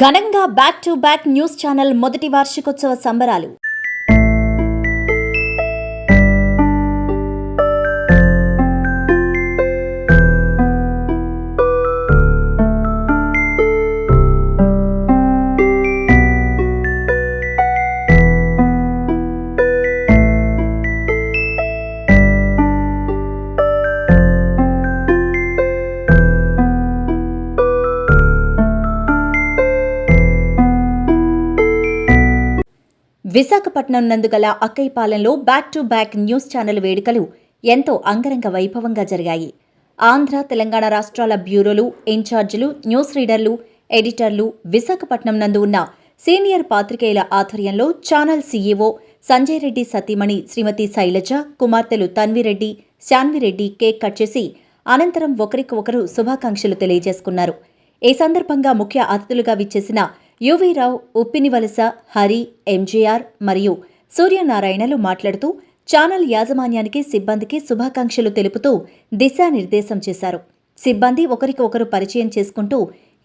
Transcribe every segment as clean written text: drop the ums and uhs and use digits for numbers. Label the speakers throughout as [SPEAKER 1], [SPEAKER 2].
[SPEAKER 1] ఘనంగా back to back news channel మొదటి వార్షికోత్సవ సంబరాలు. విశాఖపట్నం నందుగల అక్కయ్యపాలెంలో back to back news channel వేడుకలు ఎంతో అంగరంగ వైభవంగా జరిగాయి. ఆంధ్ర, తెలంగాణ రాష్ట్రాల బ్యూరోలు, ఇన్ఛార్జీలు, న్యూస్ రీడర్లు, ఎడిటర్లు విశాఖపట్నం నందు ఉన్న సీనియర్ పాత్రికేయుల ఆధ్వర్యంలో ఛానల్ సీఈఓ సంజయ్ రెడ్డి సతీమణి శ్రీమతి శైలజ, కుమార్తెలు తన్విరెడ్డి, శాన్విరెడ్డి కేక్ కట్ చేసి అనంతరం ఒకరికొకరు శుభాకాంక్షలు తెలియజేసుకున్నారు. ఈ సందర్భంగా ముఖ్య అతిథులుగా విచ్చేసిన యువి రావు, ఉప్పినివలస, హరి, ఎంజీఆర్ మరియు సూర్యనారాయణలు మాట్లాడుతూ ఛానల్ యాజమాన్యానికి, సిబ్బందికి శుభాకాంక్షలు తెలుపుతూ దిశానిర్దేశం చేశారు. సిబ్బంది ఒకరికి ఒకరు పరిచయం చేసుకుంటూ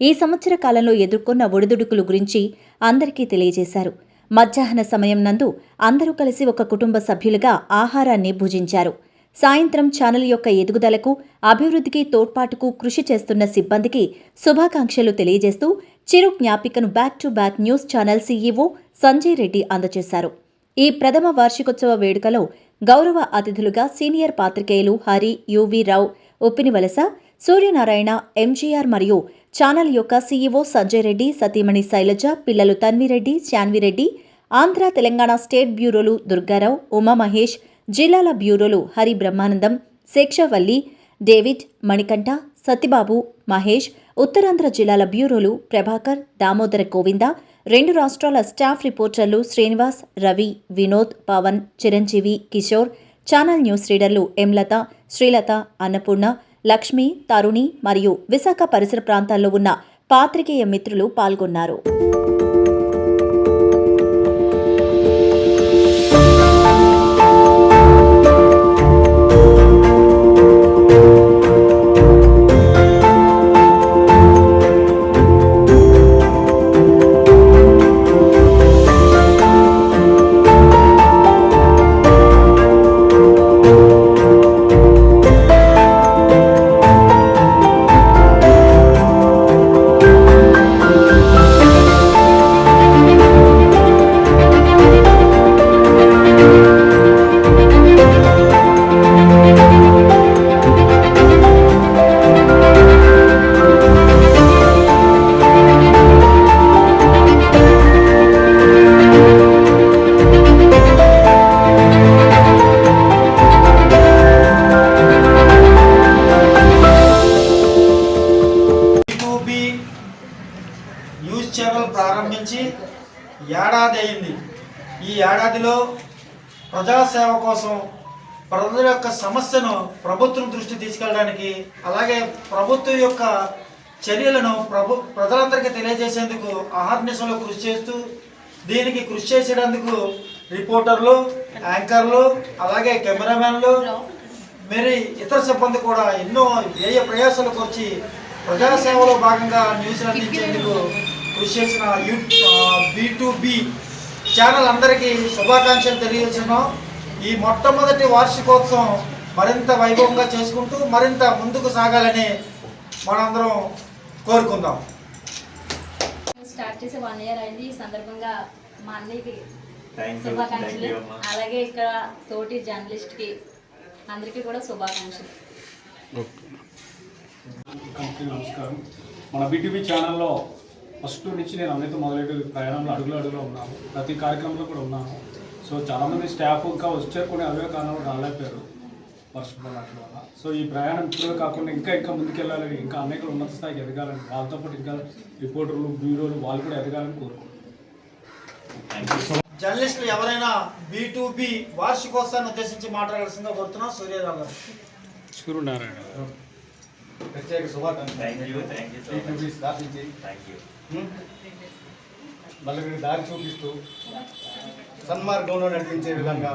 [SPEAKER 1] ఈ సంవత్సర కాలంలో ఎదుర్కొన్న ఒడిదుడుకుల గురించి అందరికీ తెలియజేశారు. మధ్యాహ్న సమయం నందు అందరూ కలిసి ఒక కుటుంబ సభ్యులుగా ఆహారాన్ని భుజించారు. సాయంత్రం ఛానల్ యొక్క ఎదుగుదలకు, అభివృద్ధికి తోడ్పాటుకు కృషి చేస్తున్న సిబ్బందికి శుభాకాంక్షలు తెలియజేస్తూ చిరు జ్ఞాపికను back to back news channel CEO Sanjay Reddy అందజేశారు. ఈ ప్రథమ వార్షికోత్సవ వేడుకలో గౌరవ అతిథులుగా సీనియర్ పాత్రికేయులు హరి, యువి రావు, ఉప్పినివలస, సూర్యనారాయణ, ఎంజీఆర్ మరియు ఛానల్ యొక్క సీఈఓ సంజయ్ రెడ్డి, సతీమణి శైలజ, పిల్లలు తన్విరెడ్డి, శాన్విరెడ్డి, ఆంధ్ర, తెలంగాణ స్టేట్ బ్యూరోలు దుర్గారావు, ఉమామహేష్, జిల్లాల బ్యూరోలు హరి బ్రహ్మానందం, శేక్షవల్లి, డేవిడ్, మణికంఠ, సత్యబాబు, మహేష్, ఉత్తరాంధ్ర జిల్లాల బ్యూరోలు ప్రభాకర్, దామోదర గోవింద, రెండు రాష్ట్రాల స్టాఫ్ రిపోర్టర్లు శ్రీనివాస్, రవి, వినోద్, పవన్, చిరంజీవి, కిషోర్, ఛానల్ న్యూస్ రీడర్లు ఎంలత, శ్రీలత, అన్నపూర్ణ, లక్ష్మి, తరుణి మరియు విశాఖ పరిసర ప్రాంతాల్లో ఉన్న పాత్రికేయ మిత్రులు పాల్గొన్నారు.
[SPEAKER 2] న్యూస్ ఛానల్ ప్రారంభించి ఏడాది అయింది. ఈ ఏడాదిలో ప్రజాసేవ కోసం ప్రజల యొక్క సమస్యను ప్రభుత్వం దృష్టి తీసుకెళ్ళడానికి, అలాగే ప్రభుత్వం యొక్క చర్యలను ప్రజలందరికీ తెలియజేసేందుకు అహర్నిశలో కృషి చేస్తూ, దీనికి కృషి చేసేందుకు రిపోర్టర్లు, యాంకర్లు, అలాగే కెమెరామెన్లు, మరి ఇతర సిబ్బంది కూడా ఎన్నో వ్యయ ప్రయాసాలకు వచ్చి ప్రజాసేవలో భాగంగా న్యూస్లు అందించేందుకు కృషి చేసిన B2B ఛానల్ అందరికీ శుభాకాంక్షలు తెలియజేస్తున్నాం. ఈ మొట్టమొదటి వార్షికోత్సవం మరింత వైభవంగా చేసుకుంటూ మరింత ముందుకు సాగాలని మనందరం కోరుకుందాం.
[SPEAKER 3] స్టార్ట్ చేసి 1 year అయింది. ఈ సందర్భంగా మా అన్నయ్యకి శుభాకాంక్షలు, అలాగే ఇక్కడ తోటి జర్నలిస్ట్కి అందరికీ కూడా శుభాకాంక్షలు.
[SPEAKER 4] నమస్కారం. మన B2B ఛానల్లో ఫస్ట్ నుంచి నేను అన్నయ్యతో మొదలెట్టి ప్రయాణంలో అడుగులో ఉన్నాను. ప్రతి కార్యక్రమంలో కూడా ఉన్నాను. సో చాలామంది స్టాఫ్ ఇంకా వచ్చారు, కొన్ని అవే కారణాలు రాలేకపోయారు వర్షపాట్ల వల్ల. సో ఈ ప్రయాణం ఇప్పుడే కాకుండా ఇంకా ముందుకెళ్ళాలని, ఇంకా అన్నయ్యలు ఉన్నత స్థాయికి ఎదగాలని, వాళ్ళతో పాటు ఇంకా రిపోర్టర్లు, బ్యూరోలు వాళ్ళు కూడా ఎదగాలని కోరుకుంటున్నాను.
[SPEAKER 2] జర్నలిస్టులు ఎవరైనా B2B వార్షికోత్సవాన్ని ఉద్దేశించి మాట్లాడాల్సిందిగా కోరుతున్నాం. సూర్యరావు గారు.
[SPEAKER 4] సూర్యనారాయణ
[SPEAKER 5] ప్రత్యేక శుభాకాంక్షలు. మళ్ళీ మీరు దారి చూపిస్తూ సన్మార్గంలో నడిపించే విధంగా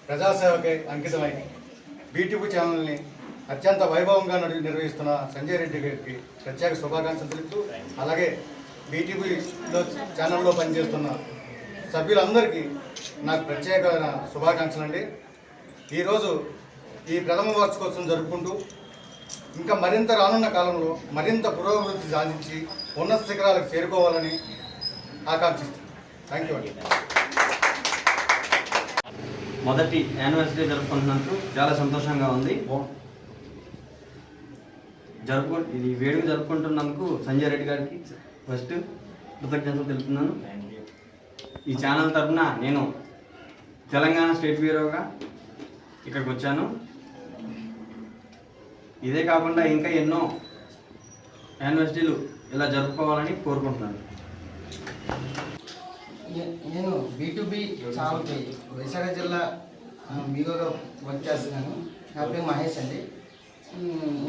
[SPEAKER 5] ప్రజాసేవకే అంకితమై B2B ఛానల్ని అత్యంత వైభవంగా నిర్వహిస్తున్న సంజయ్ రెడ్డి గారికి ప్రత్యేక శుభాకాంక్షలు తెలుపుతూ, అలాగే బీటీవీలో ఛానల్లో పనిచేస్తున్న సభ్యులందరికీ నాకు ప్రత్యేకమైన శుభాకాంక్షలు అండి. ఈరోజు ఈ ప్రథమ వార్షికోత్సవం జరుపుకుంటూ ఇంకా మరింత రానున్న కాలంలో మరింత పురోగతి సాధించి ఉన్నత శిఖరాలకు చేరుకోవాలని ఆకాంక్షిస్తున్నాను. థ్యాంక్ యూ అండి.
[SPEAKER 6] మొదటి యానివర్సరీ జరుపుకుంటున్నందుకు చాలా సంతోషంగా ఉంది. ఇది వేడుక జరుపుకుంటున్నందుకు సంజయ్ రెడ్డి గారికి ఫస్ట్ కృతజ్ఞతలు తెలుపుతున్నాను. ఈ ఛానల్ తరఫున నేను తెలంగాణ స్టేట్ బ్యూరోగా ఇక్కడికి వచ్చాను. ఇదే కాకుండా ఇంకా ఎన్నో యానివర్సరీలు ఇలా జరుపుకోవాలని కోరుకుంటున్నాను.
[SPEAKER 7] నేను B2B ఛానల్కి విశాఖ జిల్లా మీగోగా వర్క్ చేస్తున్నాను. నా పేరు మహేష్ అండి.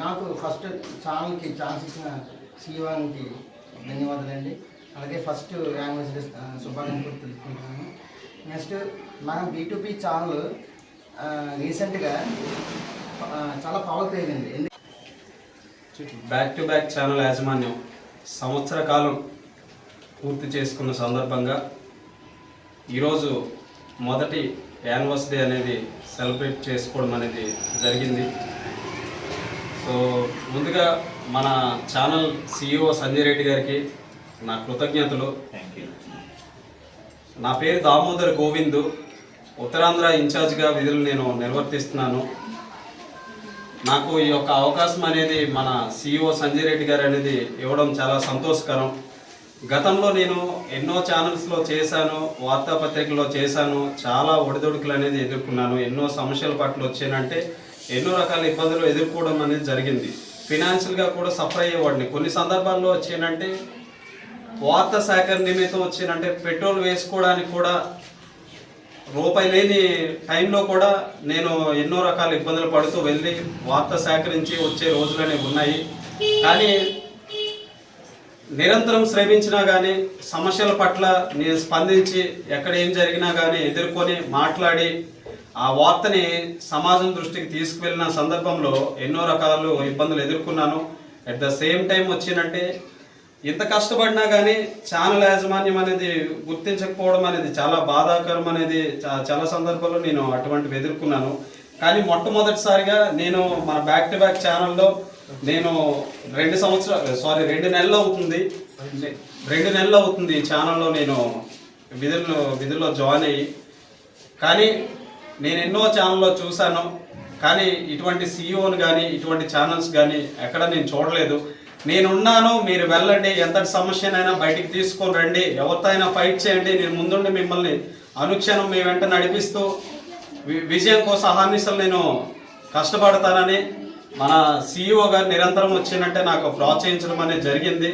[SPEAKER 7] నాకు ఫస్ట్ ఛానల్కి ఛాన్స్ ఇచ్చిన శ్రీవానికి ధన్యవాదాలండి. అలాగే ఫస్ట్ యానివర్సరీ శుభాకాంక్షలు తెలుసుకుంటున్నాను. నెక్స్ట్ మన B2B ఛానల్ రీసెంట్గా చాలా పవర్ పెరిగింది.
[SPEAKER 8] బ్యాక్ టు బ్యాక్ ఛానల్ యాజమాన్యం సంవత్సర కాలం పూర్తి చేసుకున్న సందర్భంగా ఈరోజు మొదటి యానివర్సరీ అనేది సెలబ్రేట్ చేసుకోవడం అనేది జరిగింది. సో ముందుగా మన ఛానల్ CEO సంజయ్ రెడ్డి గారికి నా కృతజ్ఞతలు. నా పేరు దామోదర్ గోవిందు, ఉత్తరాంధ్ర ఇన్ఛార్జ్గా విధులు నేను నిర్వర్తిస్తున్నాను. నాకు ఈ యొక్క అవకాశం అనేది మన CEO సంజయ్ రెడ్డి గారు అనేది ఇవ్వడం చాలా సంతోషకరం. గతంలో నేను ఎన్నో ఛానల్స్లో చేశాను, వార్తాపత్రికల్లో చేశాను, చాలా ఒడిదొడుకులు అనేది ఎదుర్కొన్నాను. ఎన్నో సమస్యల పట్ల వచ్చానంటే ఎన్నో రకాల ఇబ్బందులు ఎదుర్కోవడం అనేది జరిగింది. ఫినాన్షియల్గా కూడా సఫర్ అయ్యేవాడిని. కొన్ని సందర్భాల్లో వచ్చానంటే వార్తా సేకరణ నిమిత్తం వచ్చానంటే పెట్రోల్ వేసుకోవడానికి కూడా రూపాయి లేని టైంలో కూడా నేను ఎన్నో రకాల ఇబ్బందులు పడుతూ వెళ్ళి వార్త సేకరించి వచ్చే రోజులనే ఉన్నాయి. కానీ నిరంతరం శ్రమించినా కానీ సమస్యల పట్ల నేను స్పందించి ఎక్కడ ఏం జరిగినా కానీ ఎదుర్కొని మాట్లాడి ఆ వార్తని సమాజం దృష్టికి తీసుకువెళ్ళిన సందర్భంలో ఎన్నో రకాల ఇబ్బందులు ఎదుర్కొన్నాను. అట్ ద సేమ్ టైం వచ్చినంటే ఇంత కష్టపడినా కానీ ఛానల్ యాజమాన్యం అనేది గుర్తించకపోవడం అనేది చాలా బాధాకరం అనేది చాలా సందర్భాల్లో నేను అటువంటివి ఎదుర్కొన్నాను. కానీ మొట్టమొదటిసారిగా నేను మన బ్యాక్ టు బ్యాక్ ఛానల్లో నేను 2 నెలలు అవుతుంది. 2 నెలలు అవుతుంది ఛానల్లో నేను విధుల్లో జాయిన్ అయ్యి. కానీ నేను ఎన్నో ఛానల్లో చూశాను, కానీ ఇటువంటి CEOని కానీ ఇటువంటి ఛానల్స్ కానీ ఎక్కడ నేను చూడలేదు. నేనున్నాను, మీరు వెళ్ళండి, ఎంతటి సమస్యనైనా బయటికి తీసుకొని రండి, ఎవరితో అయినా ఫైట్ చేయండి, నేను ముందుండి మిమ్మల్ని అనుక్షణం మీ వెంట నడిపిస్తూ విజయం కోసం అహర్నిశలు నేను కష్టపడతానని మన CEO గారు నిరంతరం వచ్చినంటే నాకు ప్రోత్సహించడం అనేది జరిగింది.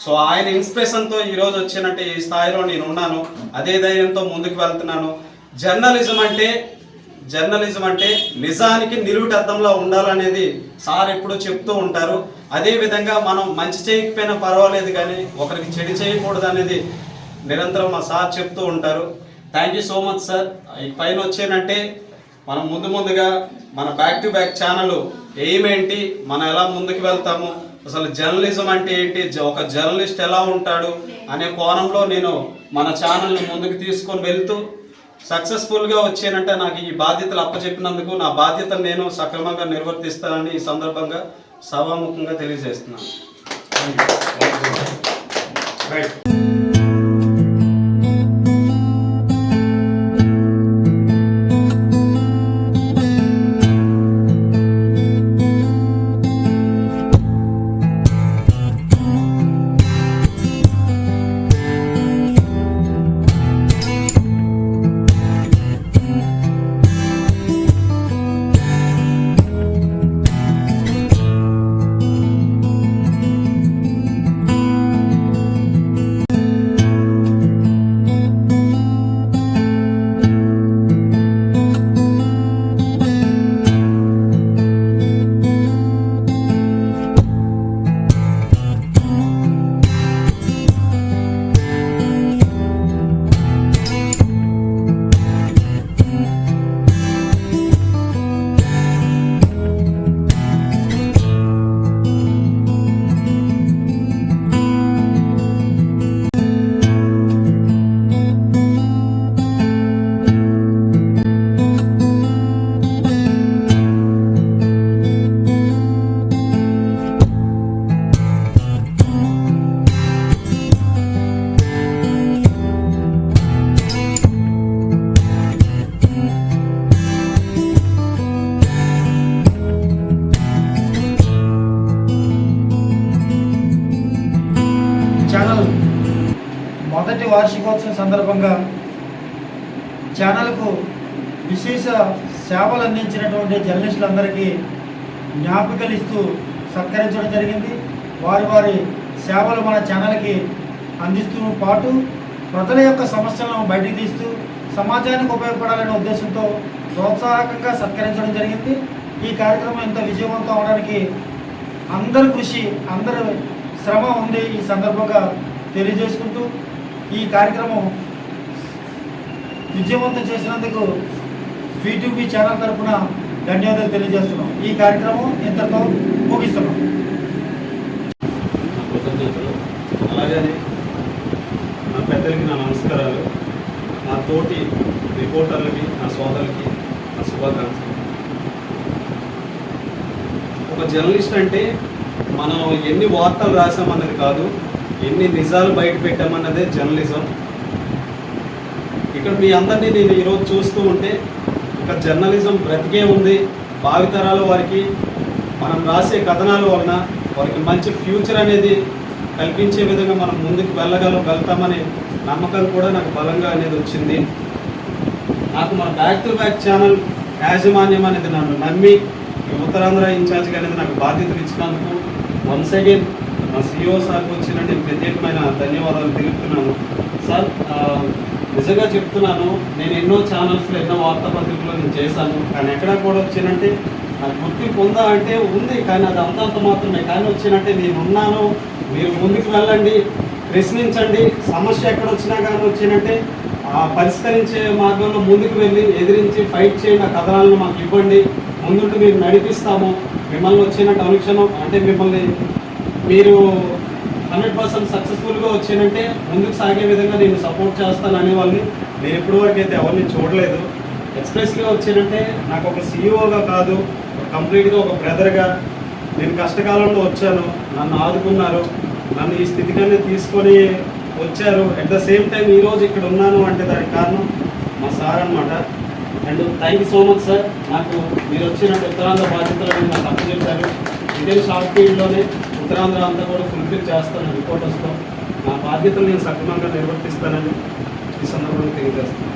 [SPEAKER 8] సో ఆయన ఇన్స్పిరేషన్తో ఈరోజు వచ్చినట్టే ఈ స్థాయిలో నేను ఉన్నాను. అదే ధైర్యంతో ముందుకు వెళ్తున్నాను. జర్నలిజం అంటే నిజానికి నిలువుటద్దంలో ఉండాలనేది సార్ ఎప్పుడూ చెప్తూ ఉంటారు. అదేవిధంగా మనం మంచి చేయకపోయినా పర్వాలేదు, కానీ ఒకరికి చెడు చేయకూడదు అనేది నిరంతరం మా సార్ చెప్తూ ఉంటారు. Thank you so much sir. ఈ పైన వచ్చేనంటే మనం ముందుగా మన బ్యాక్ టు బ్యాక్ ఛానల్ ఏమేంటి, మనం ఎలా ముందుకు వెళ్తాము, అసలు జర్నలిజం అంటే ఏంటి, ఒక జర్నలిస్ట్ ఎలా ఉంటాడు అనే కోణంలో నేను మన ఛానల్ని ముందుకు తీసుకొని వెళ్తూ సక్సెస్ఫుల్గా వచ్చానంటే నాకు ఈ బాధ్యతలు అప్పచెప్పినందుకు నా బాధ్యతను నేను సక్రమంగా నిర్వర్తిస్తానని ఈ సందర్భంగా సభాముఖంగా తెలియజేస్తున్నాను.
[SPEAKER 2] ఛానల్ మొదటి వార్షికోత్సవం సందర్భంగా ఛానల్కు విశేష సేవలు అందించినటువంటి జర్నలిస్టులందరికీ జ్ఞాపికలు ఇస్తూ సత్కరించడం జరిగింది. వారి సేవలు మన ఛానల్కి అందిస్తూ పాటు ప్రజల యొక్క సమస్యలను బయటికి తీస్తూ సమాజానికి ఉపయోగపడాలనే ఉద్దేశంతో ప్రోత్సాహకంగా సత్కరించడం జరిగింది. ఈ కార్యక్రమం ఇంత విజయవంతం అవడానికి అందరి కృషి, అందరి శ్రమ ఉంది ఈ సందర్భంగా తెలియజేసుకుంటూ ఈ కార్యక్రమం విజయవంతం చేసినందుకు B2B ఛానల్ తరఫున ధన్యవాదాలు తెలియజేస్తున్నాం. ఈ కార్యక్రమం ఇంతతో ముగిస్తున్నాం.
[SPEAKER 8] కృతజ్ఞతలు. అలాగే నా పెద్దలకి నా నమస్కారాలు, నా తోటి రిపోర్టర్లకి, నా సోదరులకి నా శుభాకాంక్షలు. ఒక జర్నలిస్ట్ అంటే మనం ఎన్ని వార్తలు రాసామన్నది కాదు, ఎన్ని నిజాలు బయట పెట్టామన్నదే జర్నలిజం. ఇక్కడ మీ అందరినీ నేను ఈరోజు చూస్తూ ఉంటే ఒక జర్నలిజం బ్రతికే ఉంది. భావితరాల వారికి మనం రాసే కథనాల వలన వారికి మంచి ఫ్యూచర్ అనేది కల్పించే విధంగా మనం ముందుకు వెళ్తామనే నమ్మకం కూడా నాకు బలంగా అనేది వచ్చింది. నాకు మన బ్యాక్ టు బ్యాక్ ఛానల్ యాజమాన్యం అనేది నన్ను నమ్మి ఉత్తరాంధ్ర ఇన్ఛార్జ్గా అనేది నాకు బాధ్యతలు ఇచ్చినందుకు వన్స్ అగైన్ మా CEO సార్కి వచ్చిన నేను ప్రత్యేకమైన ధన్యవాదాలు తెలుపుతున్నాను. సార్, నిజంగా చెప్తున్నాను, నేను ఎన్నో ఛానల్స్లో ఎన్నో వార్తాపత్రికల్లో నేను చేశాను, కానీ ఎక్కడా కూడా వచ్చినంటే నాకు గుర్తింపు ఉందా అంటే ఉంది, కానీ అది అంతంత మాత్రమే. కానీ వచ్చినంటే నేను ఉన్నాను, మీరు ముందుకు వెళ్ళండి, ప్రశ్నించండి, సమస్య ఎక్కడ వచ్చినా కానీ వచ్చినంటే పరిష్కరించే మార్గంలో ముందుకు వెళ్ళి ఎదిరించి ఫైట్ చేయండి, ఆ కథనాలను మాకు ఇవ్వండి, ముందుంటూ మీరు నడిపిస్తాము. మిమ్మల్ని వచ్చినట్టు అనుక్షణం అంటే మిమ్మల్ని మీరు 100% సక్సెస్ఫుల్గా వచ్చినంటే ముందుకు సాగే విధంగా నేను సపోర్ట్ చేస్తాను అనేవాళ్ళని నేను ఇప్పటివరకు అయితే ఎవరిని చూడలేదు. ఎక్స్ప్రెస్గా వచ్చినంటే నాకు ఒక CEOగా కాదు, కంప్లీట్గా ఒక బ్రదర్గా నేను కష్టకాలంలో వచ్చాను, నన్ను ఆదుకున్నారు, నన్ను ఈ స్థితికన్నా తీసుకొని వచ్చారు. అట్ ద సేమ్ టైం ఈరోజు ఇక్కడ ఉన్నాను అంటే దానికి కారణం మా సార్ అనమాట. And thank you so much sir. నాకు మీరు వచ్చినట్టు ఉత్తరాంధ్ర బాధ్యతలు నాకు అప్పచెప్పారు. ఇదే షార్ట్ పీరియడ్లోనే ఉత్తరాంధ్ర అంతా కూడా ఫుల్ఫిల్ చేస్తాను రిపోర్టర్స్తో. నా బాధ్యతలు నేను సక్రమంగా నిర్వర్తిస్తానని ఈ సందర్భంగా తెలియజేస్తాను.